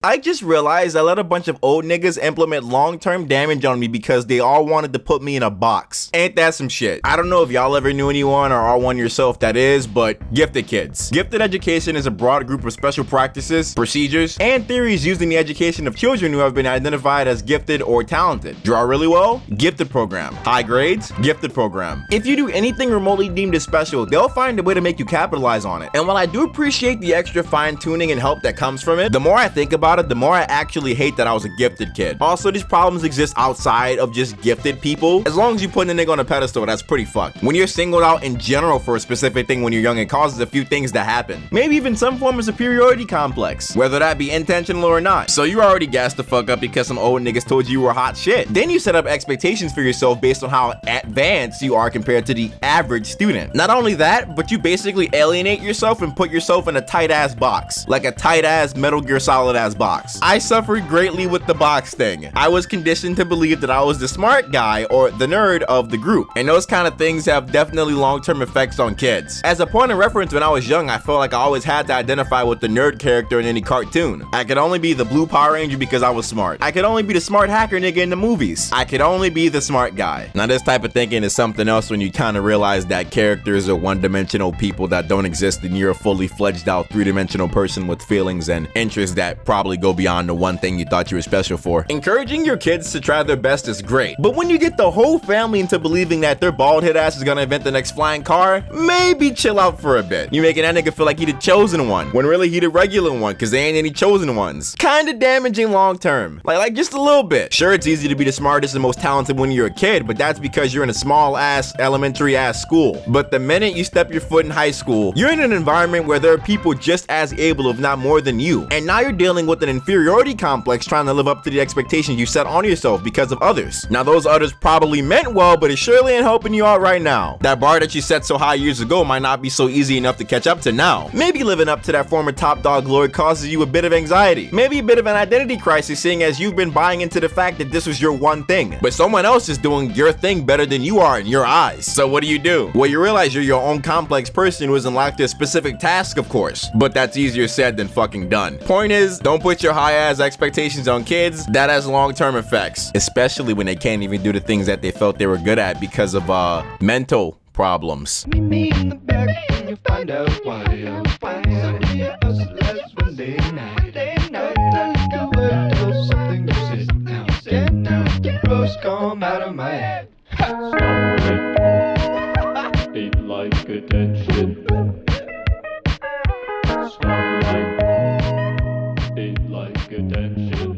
I just realized I let a bunch of old niggas implement long-term damage on me because they all wanted to put me in a box. Ain't that some shit? I don't know if y'all ever knew anyone or are one yourself that is, but gifted kids. Gifted education is a broad group of special practices, procedures, and theories used in the education of children who have been identified as gifted or talented. Draw really well? Gifted program. High grades? Gifted program. If you do anything remotely deemed as special, they'll find a way to make you capitalize on it. And while I do appreciate the extra fine-tuning and help that comes from it, the more I think about it, the more I actually hate that I was a gifted kid. Also, these problems exist outside of just gifted people. As long as you put a nigga on a pedestal, that's pretty fucked. When you're singled out in general for a specific thing when you're young, it causes a few things to happen. Maybe even some form of superiority complex, whether that be intentional or not. So you already gassed the fuck up because some old niggas told you were hot shit. Then you set up expectations for yourself based on how advanced you are compared to the average student. Not only that, but you basically alienate yourself and put yourself in a tight ass box. Like a tight ass Metal Gear Solid ass box. I suffered greatly with the box thing. I was conditioned to believe that I was the smart guy or the nerd of the group. And those kind of things have definitely long-term effects on kids. As a point of reference, when I was young, I felt like I always had to identify with the nerd character in any cartoon. I could only be the blue Power Ranger because I was smart. I could only be the smart hacker nigga in the movies. I could only be the smart guy. Now this type of thinking is something else when you kind of realize that characters are one-dimensional people that don't exist and you're a fully fledged out three-dimensional person with feelings and interests that probably go beyond the one thing you thought you were special for. Encouraging your kids to try their best is great, but when you get the whole family into believing that their bald head ass is gonna invent the next flying car, maybe chill out for a bit. You're making that nigga feel like he the chosen one, when really he the regular one, cause there ain't any chosen ones. Kinda damaging long term. Like just a little bit. Sure, it's easy to be the smartest and most talented when you're a kid, but that's because you're in a small ass, elementary ass school. But the minute you step your foot in high school, you're in an environment where there are people just as able, if not more than you. And now you're dealing with an inferiority complex trying to live up to the expectations you set on yourself because of others. Now those others probably meant well, but it surely ain't helping you out right now. That bar that you set so high years ago might not be so easy enough to catch up to now. Maybe living up to that former top dog glory causes you a bit of anxiety. Maybe a bit of an identity crisis, seeing as you've been buying into the fact that this was your one thing, but someone else is doing your thing better than you are in your eyes. So what do? Well, you realize you're your own complex person who isn't locked to a specific task, of course, but that's easier said than fucking done. Point is, don't put your high ass expectations on kids. That has long-term effects, especially when they can't even do the things that they felt they were good at because of mental problems. Meet me in the back when you find out why I'm fine. Somebody else last Wednesday night. Let's go and do something to sit down. Get down, the bros come out of my head. Eat like attention. Stop like. Eat like attention.